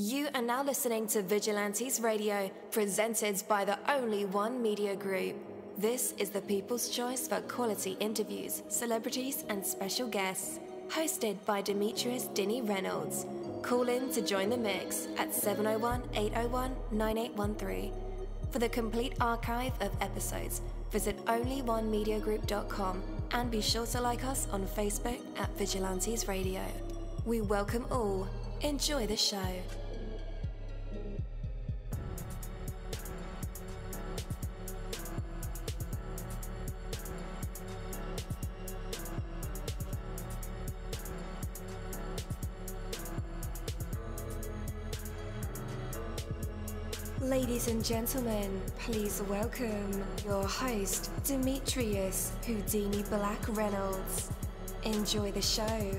You are now listening to Vigilantes Radio, presented by the Only One Media Group. This is the people's choice for quality interviews, celebrities, and special guests. Hosted by Demetrius Dinny Reynolds. Call in to join the mix at 701-801-9813. For the complete archive of episodes, visit onlyonemediagroup.com and be sure to like us on Facebook at Vigilantes Radio. We welcome all. Enjoy the show. Ladies and gentlemen, please welcome your host, Demetrius Whodini-blak Reynolds. Enjoy the show.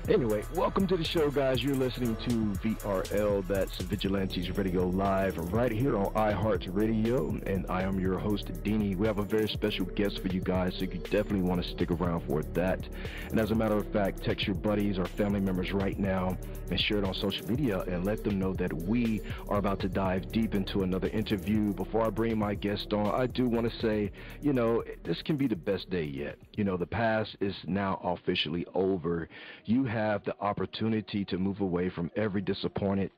Anyway, welcome to the show, guys. You're listening to VRL, that's Vigilantes Radio Live, right here on iHeartRadio, and I am your host, Deanie. We have a very special guest for you guys, so you definitely want to stick around for that. And as a matter of fact, text your buddies or family members right now and share it on social media and let them know that we are about to dive deep into another interview. Before I bring my guest on, I do want to say, this can be the best day yet. The past is now officially over. You have the opportunity to move away from every disappointment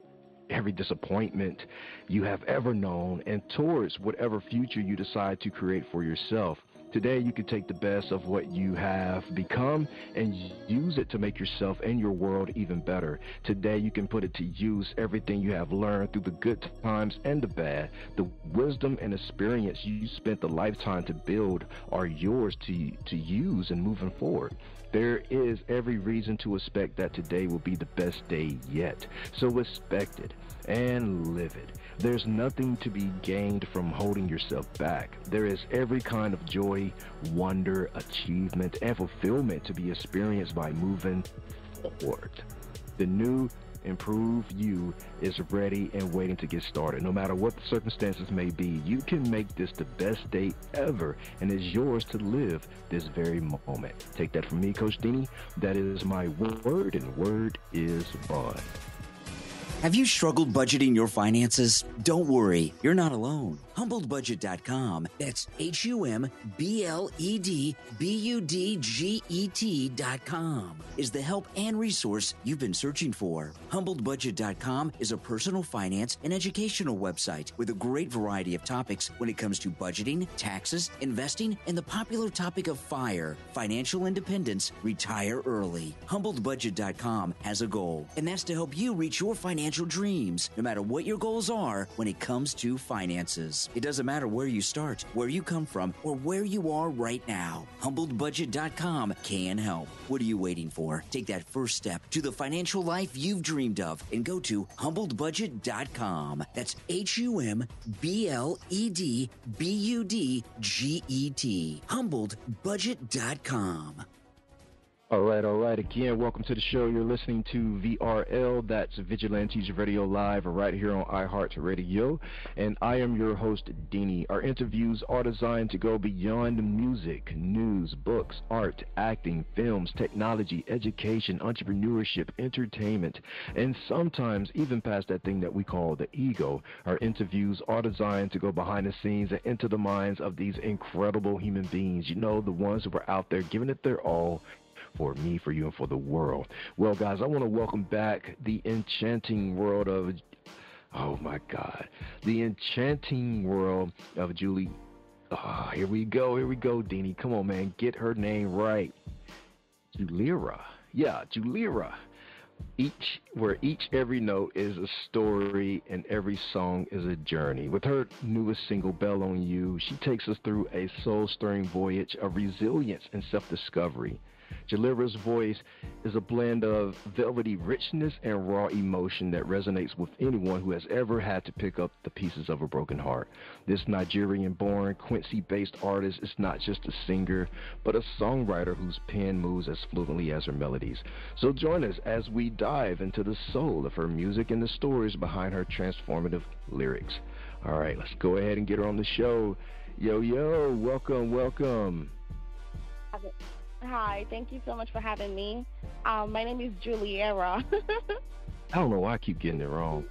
you have ever known and towards whatever future you decide to create for yourself. Today, you can take the best of what you have become and use it to make yourself and your world even better. Today, you can put it to use. Everything you have learned through the good times and the bad, the wisdom and experience you spent a lifetime to build are yours to use in moving forward. There is every reason to expect that today will be the best day yet. So respect it and live it. There's nothing to be gained from holding yourself back. There is every kind of joy, wonder, achievement, and fulfillment to be experienced by moving forward. The new, improved you is ready and waiting to get started. No matter what the circumstances may be, you can make this the best day ever, and it's yours to live this very moment. Take that from me, Coach Deanie. That is my word, and word is bond. Have you struggled budgeting your finances? Don't worry, you're not alone. HumbledBudget.com, that's HumbledBudget.com, is the help and resource you've been searching for. HumbledBudget.com is a personal finance and educational website with a great variety of topics when it comes to budgeting, taxes, investing, and the popular topic of FIRE, financial independence, retire early. HumbledBudget.com has a goal, and that's to help you reach your financial dreams, no matter what your goals are when it comes to finances. It doesn't matter where you start, where you come from, or where you are right now. HumbledBudget.com can help. What are you waiting for? Take that first step to the financial life you've dreamed of and go to HumbledBudget.com. That's HumbledBudget. HumbledBudget.com. All right. Again, welcome to the show. You're listening to VRL, that's Vigilantes Radio Live, right here on iHeartRadio, and I am your host, Deanie. Our interviews are designed to go beyond music, news, books, art, acting, films, technology, education, entrepreneurship, entertainment, and sometimes even past that thing that we call the ego. Our interviews are designed to go behind the scenes and into the minds of these incredible human beings, the ones who are out there giving it their all for me, for you, and for the world. Well, guys, I want to welcome back the enchanting world of, Julie. Here we go, Deanie. Come on, man, get her name right. Juliera. Yeah, Juliera. Every note is a story and every song is a journey. With her newest single, Bell on You, she takes us through a soul-stirring voyage of resilience and self-discovery. Juliera's voice is a blend of velvety richness and raw emotion that resonates with anyone who has ever had to pick up the pieces of a broken heart. This Nigerian-born, Quincy-based artist is not just a singer, but a songwriter whose pen moves as fluently as her melodies. So join us as we dive into the soul of her music and the stories behind her transformative lyrics. All right, let's go ahead and get her on the show. Yo, welcome. Hi, thank you so much for having me. My name is Juliera. I don't know why I keep getting it wrong.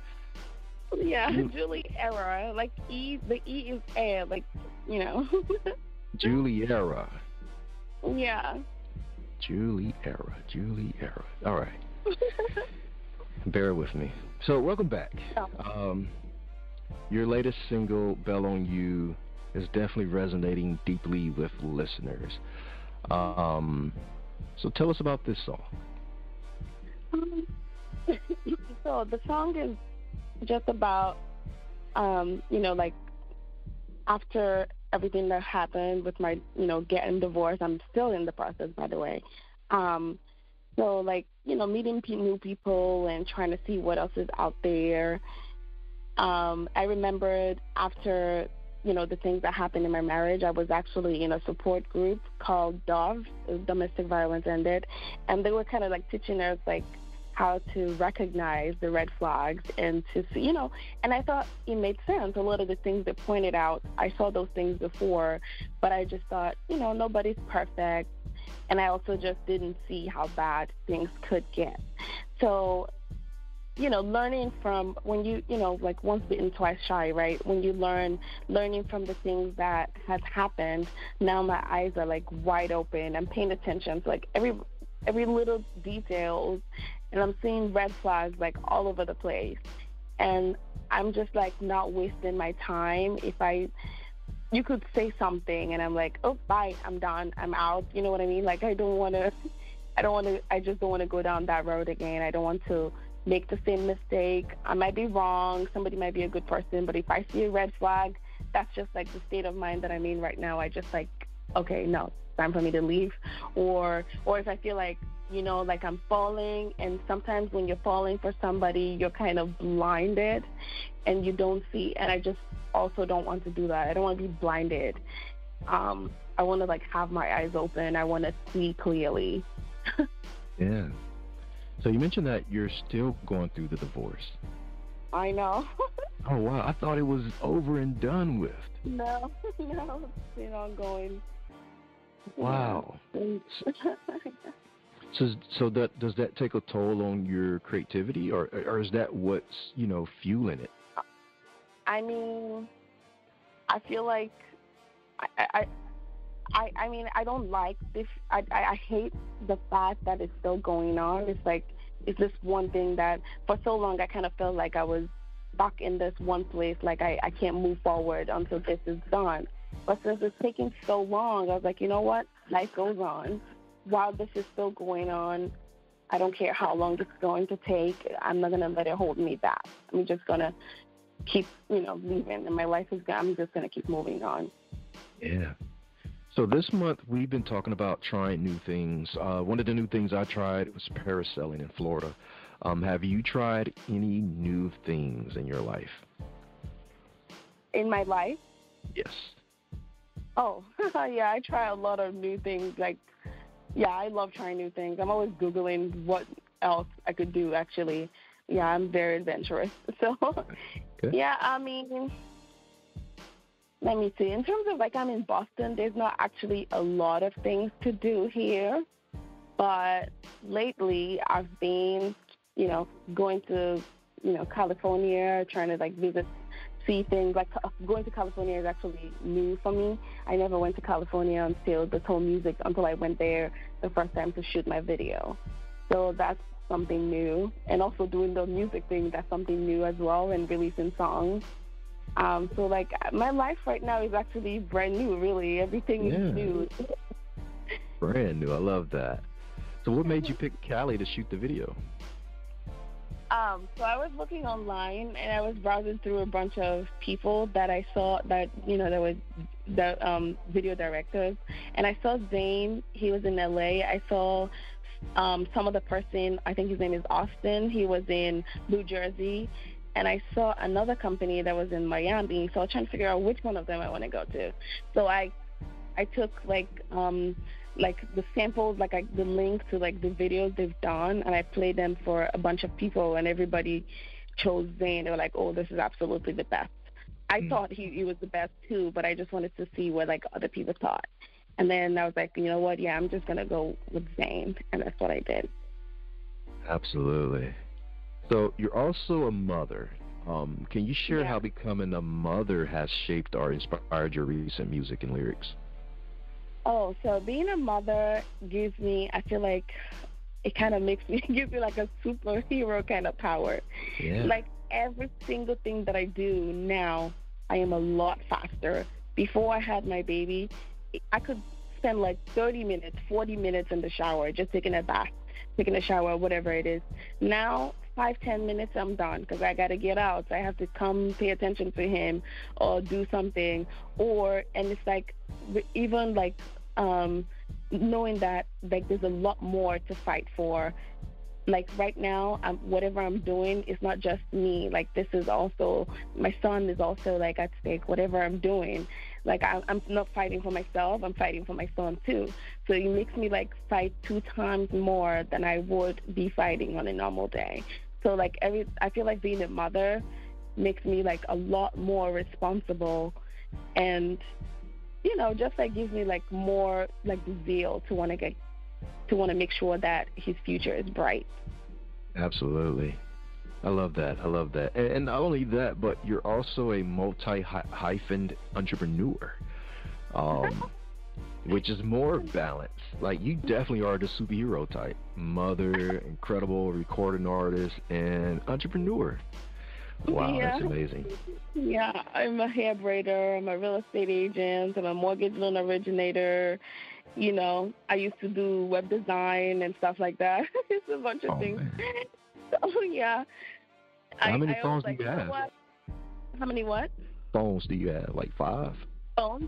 Yeah, Juliera. Like the E is air, like, you know. Juliera. Yeah. Juliera. All right. Bear with me. So, welcome back. Your latest single, Bell on You, is definitely resonating deeply with listeners. So tell us about this song. So the song is just about, like after everything that happened with my, getting divorced. I'm still in the process, by the way. So like, meeting new people and trying to see what else is out there. I remembered after, the things that happened in my marriage, I was actually in a support group called DOV, Domestic Violence Ended, and they were kind of like teaching us like how to recognize the red flags and to see, and I thought it made sense. A lot of the things they pointed out, I saw those things before, but I just thought, nobody's perfect, and I also just didn't see how bad things could get. So, learning from when you, like once bitten, twice shy, right? When you learning from the things that has happened, now my eyes are like wide open. I'm paying attention to like every little details, and I'm seeing red flags like all over the place. And I'm just like not wasting my time. You could say something and I'm like, oh, bye, I'm done, I'm out. You know what I mean? Like I just don't want to go down that road again. I don't want to make the same mistake. I might be wrong. Somebody might be a good person, but if I see a red flag, that's just like the state of mind that I'm in right now. I just like, okay, no, it's time for me to leave. Or if I feel like, like I'm falling, and sometimes when you're falling for somebody, you're kind of blinded and you don't see, and I just also don't want to do that. I don't want to be blinded. I want to like have my eyes open. I want to see clearly. Yeah. So you mentioned that you're still going through the divorce. I know. Oh, wow. I thought it was over and done with. No, it's still ongoing. Wow. So does that take a toll on your creativity, or is that what's, fueling it? I mean, I feel like I mean, I don't like this. I hate the fact that it's still going on. It's like, it's this one thing that for so long I kind of felt like I was stuck in this one place, like I can't move forward until this is done. But since it's taking so long, I was like, you know what? Life goes on. While this is still going on, I don't care how long it's going to take. I'm not going to let it hold me back. I'm just going to keep, leaving, and my life is gone. I'm just going to keep moving on. Yeah. So this month we've been talking about trying new things. One of the new things I tried was parasailing in Florida. Have you tried any new things in your life? In my life? Yes. Oh, yeah, I try a lot of new things. Like, yeah, I love trying new things. I'm always Googling what else I could do, actually. Yeah, I'm very adventurous. So, okay. Yeah, I mean, let me see. In terms of, like, I'm in Boston, there's not actually a lot of things to do here. But lately, I've been, going to, California, trying to, like, see things. Like, going to California is actually new for me. I never went to California until I went there the first time to shoot my video. So that's something new. And also doing the music thing, that's something new as well, and releasing songs. So, like, my life right now is actually brand new, really. Everything is new. Brand new. I love that. So what made you pick Cali to shoot the video? So I was looking online, and I was browsing through a bunch of people that I saw that, there were the video directors. And I saw Zane. He was in LA. I saw some other person, I think his name is Austin. He was in New Jersey. And I saw another company that was in Miami. So I was trying to figure out which one of them I want to go to. So I took, like the samples, like the links to, like, the videos they've done, and I played them for a bunch of people, and everybody chose Zane. They were like, oh, this is absolutely the best. I thought he was the best, too, but I just wanted to see what, like, other people thought. And then I was like, you know what? Yeah, I'm just going to go with Zane. And that's what I did. Absolutely. So you're also a mother. Can you share how becoming a mother has shaped or inspired your recent music and lyrics? Oh, so being a mother gives me, I feel like it kind of gives me like a superhero kind of power. Yeah. Like every single thing that I do now, I am a lot faster. Before I had my baby, I could spend like 30 minutes, 40 minutes in the shower, just taking a bath, taking a shower, whatever it is. Now, 5-10 minutes, I'm done because I got to get out. So I have to come pay attention to him or do something. And it's like, even like knowing that like there's a lot more to fight for. Like right now, whatever I'm doing is not just me. Like this is also, my son is also like at stake, whatever I'm doing. Like I'm not fighting for myself, I'm fighting for my son too. So it makes me like fight 2 times more than I would be fighting on a normal day. So like I feel like being a mother makes me like a lot more responsible, and you know, just like gives me like more like zeal to want to make sure that his future is bright. Absolutely. I love that. And not only that, but you're also a multi-hyphened entrepreneur, which is more balanced. Like, you definitely are the superhero type. Mother, incredible recording artist, and entrepreneur. Wow, Yeah. that's amazing. Yeah, I'm a hair braider, I'm a real estate agent, I'm a mortgage loan originator. You know, I used to do web design and stuff like that. It's a bunch of things. Man. So, yeah. How many phones do you have? How many what? Phones do you have? Like 5? Phones?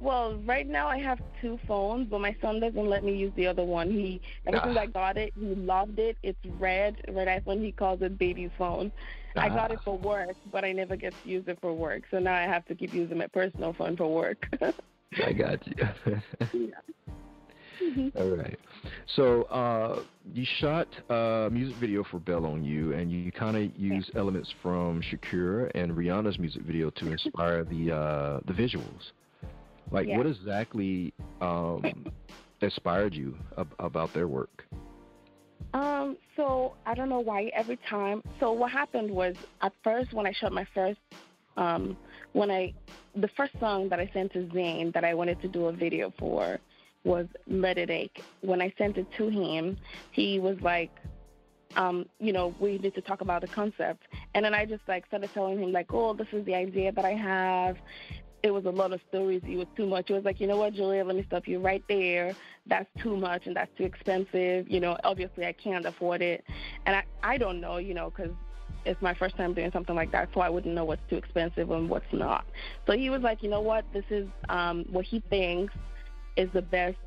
Well, right now I have 2 phones, but my son doesn't let me use the other one. Ever since I got it, he loved it. It's red iPhone. He calls it baby's phone. I got it for work, but I never get to use it for work. So now I have to keep using my personal phone for work. I got you. Yeah. Mm-hmm. All right. So you shot a music video for Bell on You, and you kind of used elements from Shakira and Rihanna's music video to inspire the visuals. Like, what exactly inspired you about their work? So I don't know why every time. So what happened was, at first when I shot my first, the first song that I sent to Zane that I wanted to do a video for was Let It Ache. When I sent it to him, he was like, you know, we need to talk about the concept. And then I just like started telling him like, oh, this is the idea that I have. It was a lot of stories. It was too much. It was like, you know what, Julia, let me stop you right there. That's too much and that's too expensive. You know, obviously I can't afford it. And I don't know, you know, because it's my first time doing something like that, so I wouldn't know what's too expensive and what's not. So he was like, you know what, this is what he thinks is the best,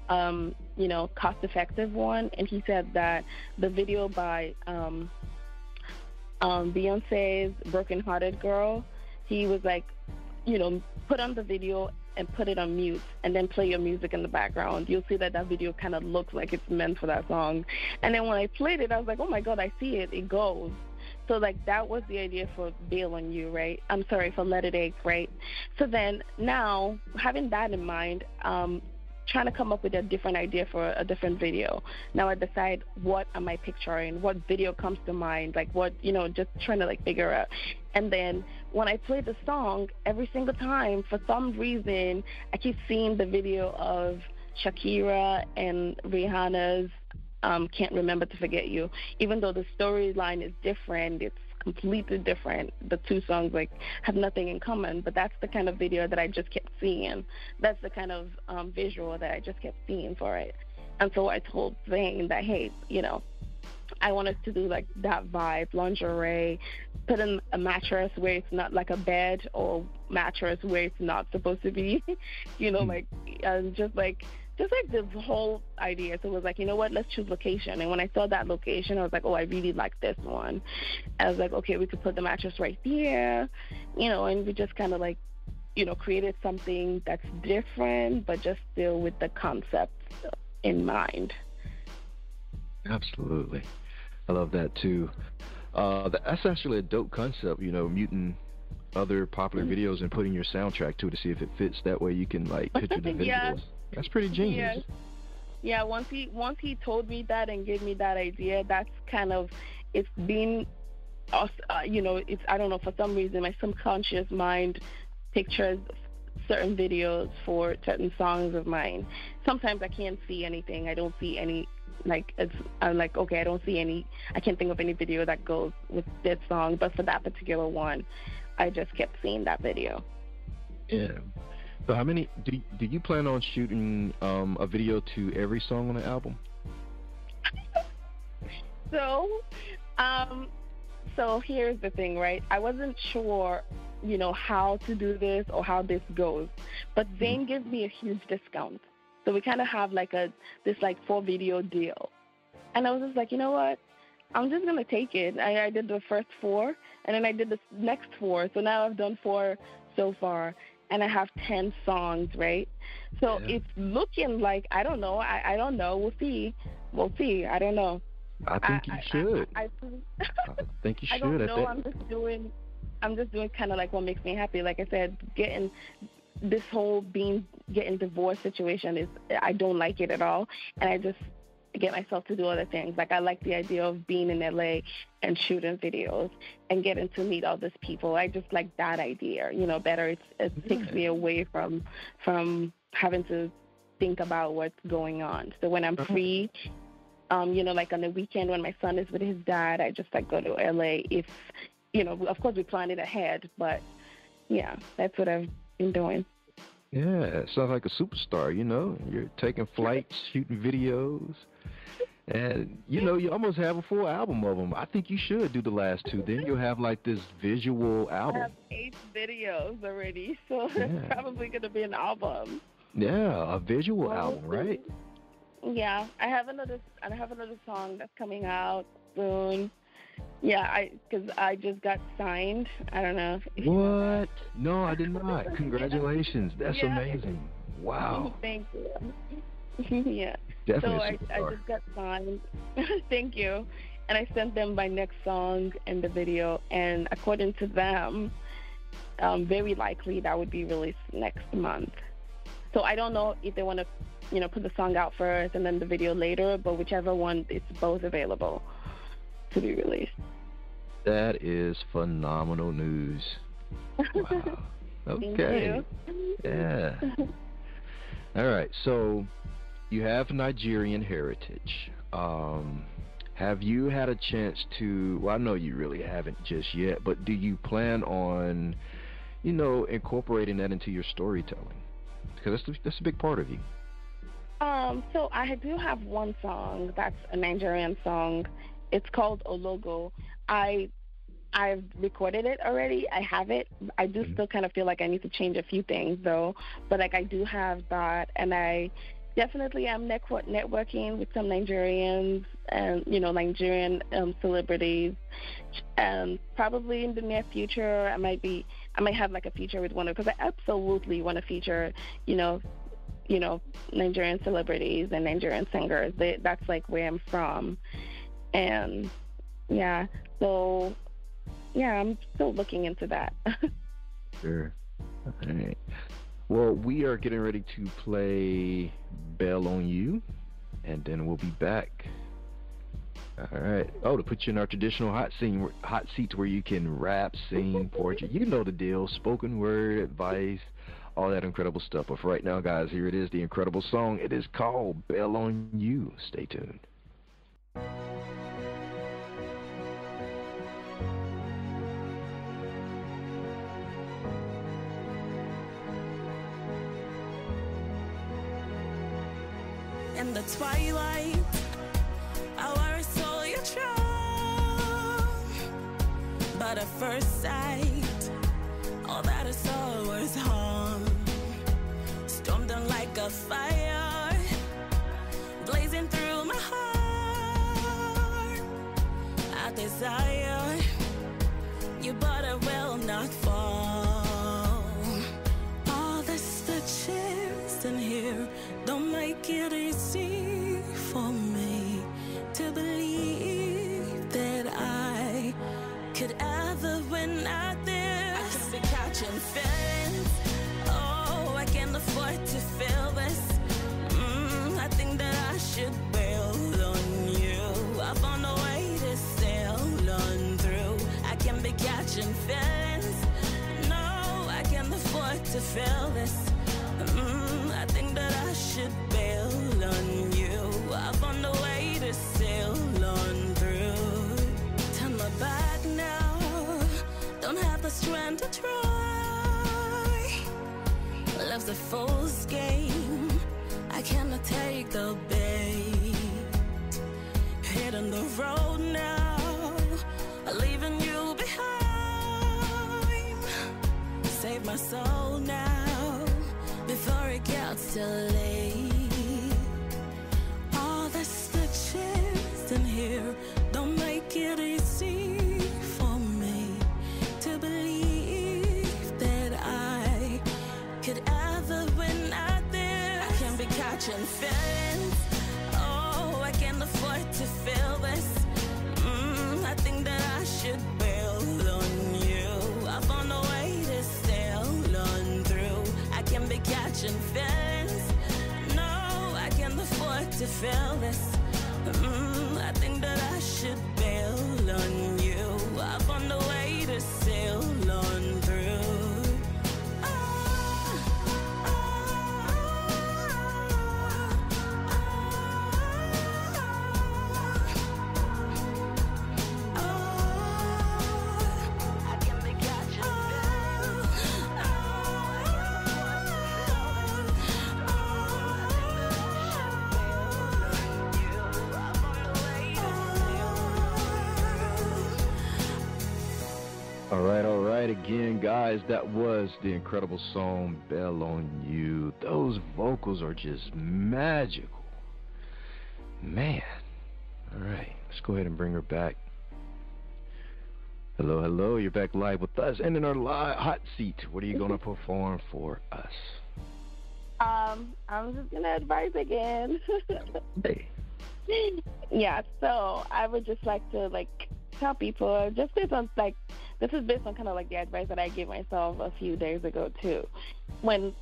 you know, cost-effective one. And he said that the video by Beyonce's Broken Hearted Girl, he was like, you know, put on the video and put it on mute and then play your music in the background. You'll see that video kind of looks like it's meant for that song. And then when I played it, I was like, oh my God, I see it. It goes. So, like, that was the idea for Bail on You, right? I'm sorry, for Let It Ache, right? So then now, having that in mind, trying to come up with a different idea for a different video. Now I decide, what am I picturing? What video comes to mind? Like, what, you know, just trying to, like, figure out. And then when I play the song, every single time, for some reason, I keep seeing the video of Shakira and Rihanna's Can't Remember to Forget You. Even though the storyline is different, it's completely different. The 2 songs, like, have nothing in common, but that's the kind of video that I just kept seeing. That's the kind of visual that I just kept seeing for it. And so I told Zane that, hey, you know, I wanted to do, like, that vibe, lingerie, put in a mattress where it's not like a bed, or mattress where it's not supposed to be, you know, like, just like this whole idea. So it was like, you know what, let's choose location. And when I saw that location, I was like, oh, I really like this one. I was like, okay, we could put the mattress right there, you know, and we just kind of, like, you know, created something that's different, but just still with the concept in mind. Absolutely. I love that too. That's actually a dope concept, you know, muting other popular videos and putting your soundtrack to it to see if it fits. That way you can, like, picture the visuals. That's pretty genius. Yeah. Once he told me that and gave me that idea, that's kind of, it's been, it's, I don't know, for some reason my subconscious mind pictures certain videos for certain songs of mine. Sometimes I can't see anything. I don't see any, I'm like, okay, I don't see any, I can't think of any video that goes with this song, but for that particular one, I just kept seeing that video. Yeah. So how many, do you plan on shooting a video to every song on the album? So here's the thing, right? I wasn't sure, how to do this or how this goes, but Zane gives me a huge discount. So we kind of have this 4-video deal. And I was just like, you know what? I'm just going to take it. I did the first 4, and then I did the next 4. So now I've done 4 so far, and I have 10 songs, right? So It's looking like, I don't know. I don't know. We'll see. I don't know. I think you should. I think you should. I don't know. I'm just doing kind of like what makes me happy. Like I said, getting this whole getting divorced situation I don't like it at all, and I just get myself to do other things. Like I like the idea of being in LA and shooting videos and getting to meet all these people. I just like that idea. Better. It takes me away from having to think about what's going on. So when I'm free, like on the weekend when my son is with his dad, I just go to LA. If of course we plan it ahead, but yeah, that's what I've been doing. Yeah, it sounds like a superstar. You're taking flights, shooting videos, and you almost have a full album of them. I think you should do the last 2. Then you'll have this visual album. I have 8 videos already, so it's probably going to be an album. Yeah, a visual album, right? Yeah, I have another song that's coming out soon. Yeah, because I just got signed. I don't know. What? No, I did not. Congratulations. That's amazing. Wow. Thank you. Yeah. Definitely. So I just got signed. Thank you. And I sent them my next song and the video. And according to them, very likely that would be released next month. So I don't know if they want to, put the song out first and then the video later, but whichever one, it's both available to be released. That is phenomenal news. Wow. Okay. Yeah. All right. So you have Nigerian heritage. Have you had a chance to, well, I know you really haven't just yet, but do you plan on, incorporating that into your storytelling? Because that's a big part of you. So I do have one song that's a Nigerian song. It's called Ologo. I've recorded it already. I have it. I do still kind of feel like I need to change a few things, though. But, I do have that. And I definitely am networking with some Nigerians and, Nigerian celebrities. And probably in the near future, I might have, a feature with one of, because I absolutely want to feature, Nigerian celebrities and Nigerian singers. That's, where I'm from. And, yeah, so, yeah, I'm still looking into that. Sure. All right. Well, we are getting ready to play Bell on You, and then we'll be back. All right. Oh, to put you in our traditional hot seats where you can rap, sing, poetry. You know the deal. Spoken word, advice, all that incredible stuff. But for right now, guys, here it is, the incredible song. It is called Bell on You. Stay tuned. In the twilight, our soul you try, but at first sight, all that I saw was harm. Stormed on like a fire, blazing through my heart. I desire you, but I will not fall. All the stitches in here don't make it easy for me to believe that I could ever win out this. I could be catching feelings. Oh, I can't afford to feel this. catching feelings. No, I can't afford to feel this. I think that I should bail on you. I found a way to sail on through. Turn my back now, don't have the strength to try. Love's a fool's game, I cannot take the bait. Hitting the road now, leaving you behind. Save my soul now, before it gets too late. All the stitches in here don't make it easy for me to believe that I could ever win out there. I can't be catching feelings. Oh, I can't afford to feel this. I think that I should bail on you. I found a way to sail on through. I can't be catching feelings. No, I can't afford to feel this. I think that I should bail on you. I found a way to sail on through. All right, again, guys, that was the incredible song, Bell on You. Those vocals are just magical. Man. All right, let's go ahead and bring her back. Hello, hello, you're back live with us and in our live hot seat. What are you going to perform for us? I'm just going to advise again. Hey. Yeah, so I would just like to, tell people, just based on, this is based on kind of like the advice that I gave myself a few days ago, too. When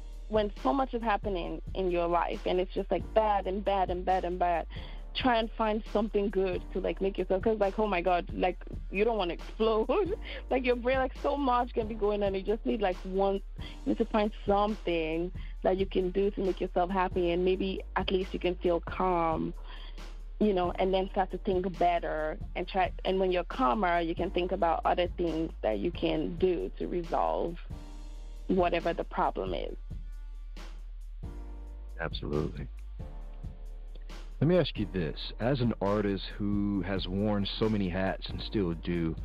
so much is happening in your life and it's just, bad and bad and bad and bad, try and find something good to, make yourself, because, oh, my God, you don't want to explode. Your brain, so much can be going on. You just need, you need to find something that you can do to make yourself happy, and maybe at least you can feel calm, and then start to think better and when you're calmer, you can think about other things that you can do to resolve whatever the problem is. Absolutely. Let me ask you this. As an artist who has worn so many hats and still do,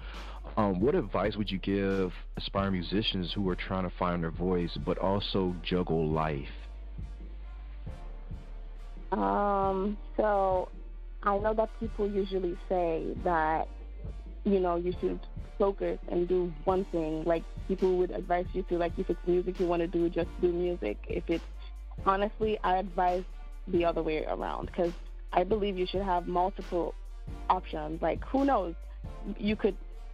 what advice would you give aspiring musicians who are trying to find their voice but also juggle life? So I know that people usually say that, you should focus and do one thing. People would advise you to, if it's music you want to do, just do music. Honestly, I advise the other way around, because I believe you should have multiple options. Who knows?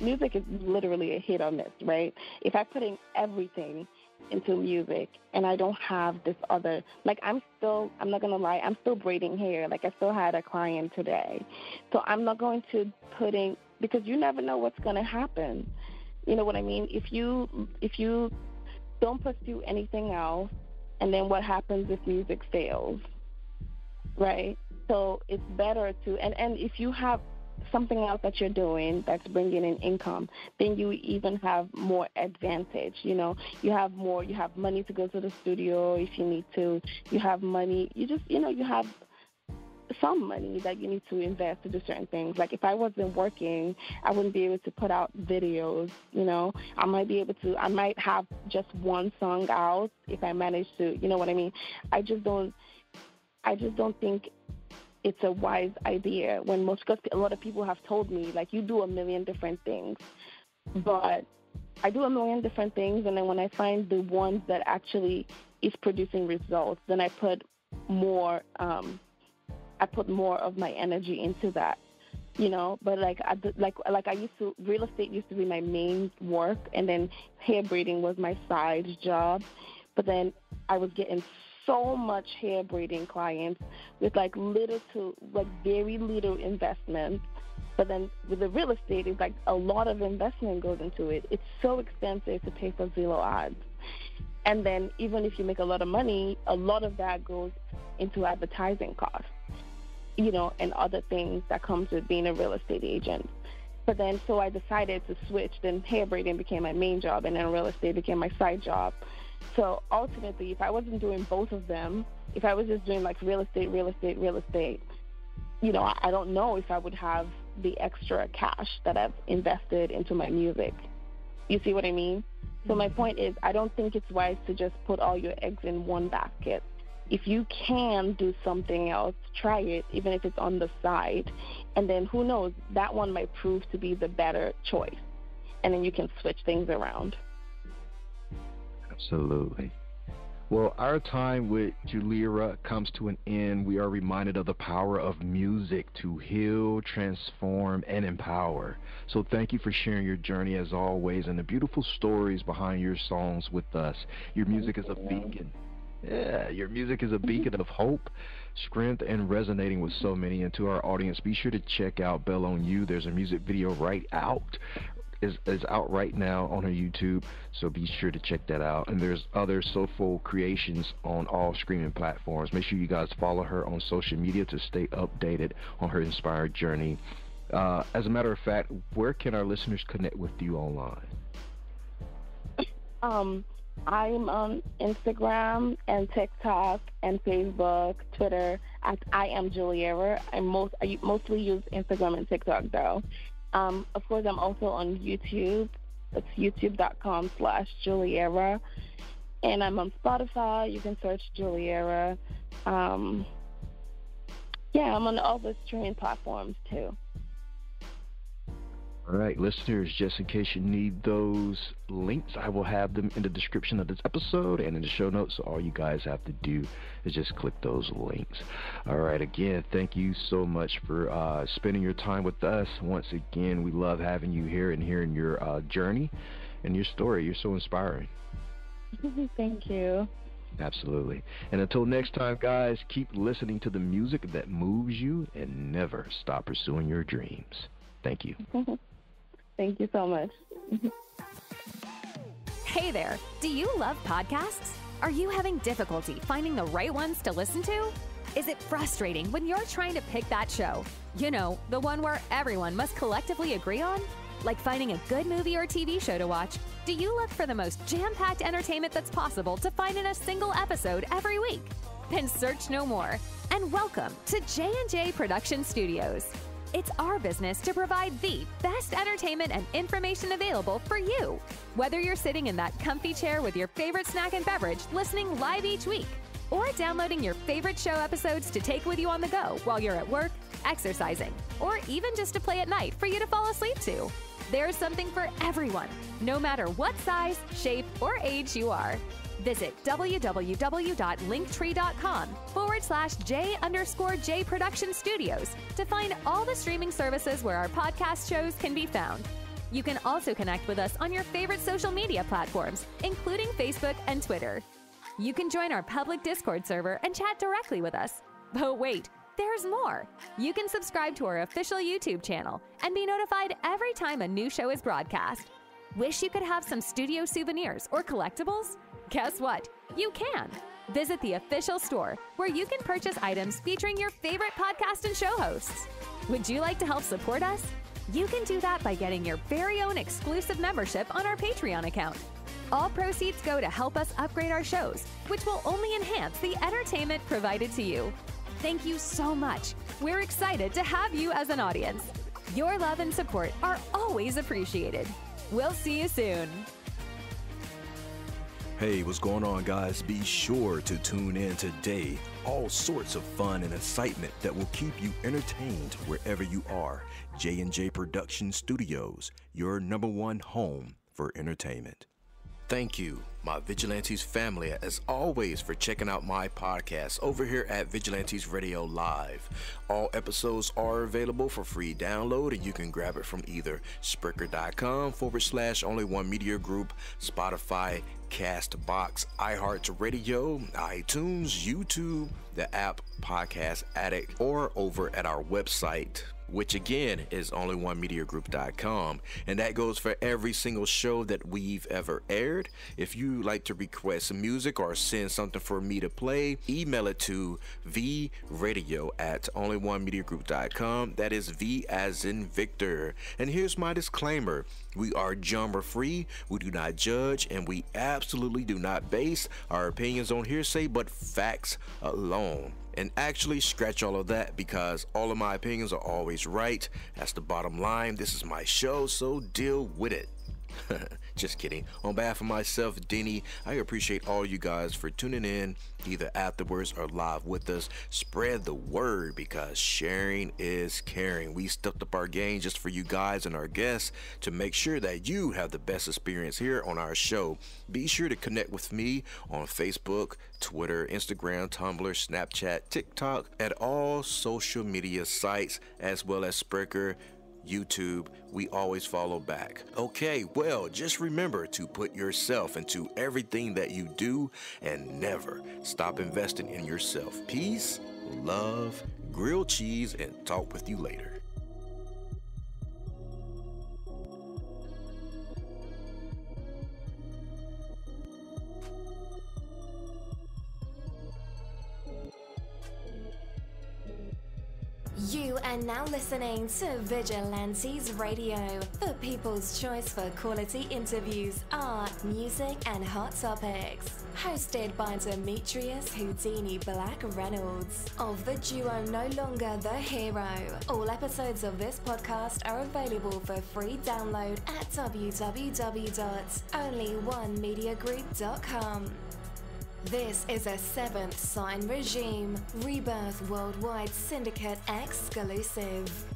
Music is literally a hit or miss, right? If I put in everything into music and I don't have this other, I'm not going to lie, I'm still braiding hair. I still had a client today. So I'm not going to put in, because you never know what's going to happen. You know what I mean? If you don't pursue anything else, and then what happens if music fails, right? So it's better to, and if you have something else that you're doing that's bringing in income, then you even have more advantage. You have money to go to the studio if you need to. You have money. You just, you have some money that you need to invest to do certain things. If I wasn't working, I wouldn't be able to put out videos. I might have just one song out if I manage to, you know what I mean? I just don't think it's a wise idea because a lot of people have told me, you do a million different things. But I do a million different things, and then when I find the ones that actually is producing results, then I put more of my energy into that, But I used to, real estate used to be my main work, and then hair braiding was my side job. But then I was getting so much hair braiding clients with very little investment, But then with the real estate, it's like a lot of investment goes into it. It's so expensive to pay for Zillow ads. And then even if you make a lot of money, a lot of that goes into advertising costs, you know, and other things that comes with being a real estate agent. But then so I decided to switch. Then hair braiding became my main job, and then real estate became my side job. So ultimately, if I wasn't doing both of them, if I was just doing like real estate, you know, I don't know if I would have the extra cash that I've invested into my music. You see what I mean? So my point is, I don't think it's wise to just put all your eggs in one basket. If you can do something else, try it, even if it's on the side. And then who knows, that one might prove to be the better choice. And then you can switch things around. Absolutely. Well, our time with Juliera comes to an end. We are reminded of the power of music to heal, transform, and empower. So thank you for sharing your journey as always and the beautiful stories behind your songs with us. Your music is a beacon. Yeah, your music is a beacon of hope, strength, and resonating with so many. And to our audience, be sure to check out Belle on You. There's a music video is out right now on her YouTube, so be sure to check that out. And there's other Soulful creations on all streaming platforms. Make sure you guys follow her on social media to stay updated on her inspired journey. As a matter of fact, where can our listeners connect with you online? I'm on Instagram and TikTok and Facebook, Twitter at I am Juliera. I mostly use Instagram and TikTok though. Of course, I'm also on YouTube. It's youtube.com/Juliera. And I'm on Spotify. You can search Juliera. I'm on all the streaming platforms too. All right, listeners, just in case you need those links, I will have them in the description of this episode and in the show notes. So all you guys have to do is just click those links. All right, again, thank you so much for spending your time with us. Once again, we love having you here and hearing your journey and your story. You're so inspiring. Thank you. Absolutely. And until next time, guys, keep listening to the music that moves you and never stop pursuing your dreams. Thank you. Thank you so much. Hey there. Do you love podcasts? Are you having difficulty finding the right ones to listen to? Is it frustrating when you're trying to pick that show? You know, the one where everyone must collectively agree on? Like finding a good movie or TV show to watch? Do you look for the most jam-packed entertainment that's possible to find in a single episode every week? Then search no more. And welcome to J&J Production Studios. It's our business to provide the best entertainment and information available for you. Whether you're sitting in that comfy chair with your favorite snack and beverage listening live each week, or downloading your favorite show episodes to take with you on the go while you're at work, exercising, or even just to play at night for you to fall asleep to. There's something for everyone, no matter what size, shape, or age you are. Visit www.linktree.com/J_J Production Studios to find all the streaming services where our podcast shows can be found. You can also connect with us on your favorite social media platforms, including Facebook and Twitter. You can join our public Discord server and chat directly with us. But wait, there's more. You can subscribe to our official YouTube channel and be notified every time a new show is broadcast. Wish you could have some studio souvenirs or collectibles? Guess what? You can. Visit the official store where you can purchase items featuring your favorite podcast and show hosts. Would you like to help support us? You can do that by getting your very own exclusive membership on our Patreon account. All proceeds go to help us upgrade our shows, which will only enhance the entertainment provided to you. Thank you so much. We're excited to have you as an audience. Your love and support are always appreciated. We'll see you soon. Hey, what's going on, guys? Be sure to tune in today. All sorts of fun and excitement that will keep you entertained wherever you are. J&J Production Studios, your #1 home for entertainment. Thank you, my Vigilantes family, as always, for checking out my podcast over here at Vigilantes Radio Live. All episodes are available for free download, and you can grab it from either Spreaker.com/only1media group, Spotify, Castbox, iHeartRadio, iTunes, YouTube, the app Podcast Addict, or over at our website, which again is onlyonemediagroup.com, and that goes for every single show that we've ever aired. If you like to request some music or send something for me to play, email it to vradio@onlyonemediagroup.com. That is V as in Victor. And here's my disclaimer: we are genre free, we do not judge, and we absolutely do not base our opinions on hearsay but facts alone. And actually, scratch all of that, because all of my opinions are always right. That's the bottom line. This is my show, so deal with it. Just kidding. On behalf of myself, Denny, I appreciate all you guys for tuning in, either afterwards or live with us. Spread the word, because sharing is caring. We stepped up our game just for you guys and our guests to make sure that you have the best experience here on our show. Be sure to connect with me on Facebook, Twitter, Instagram, Tumblr, Snapchat, TikTok, at all social media sites, as well as Spreaker, YouTube. We always follow back. Okay, well, just remember to put yourself into everything that you do and never stop investing in yourself. Peace, love, grilled cheese, and talk with you later. You are now listening to Vigilantes Radio, the people's choice for quality interviews, art, music, and hot topics. Hosted by Demetrius Whodini-Blak Reynolds of the duo No Longer the Hero. All episodes of this podcast are available for free download at www.onlyonemediagroup.com. This is a Seventh Sign Regime Rebirth Worldwide Syndicate exclusive.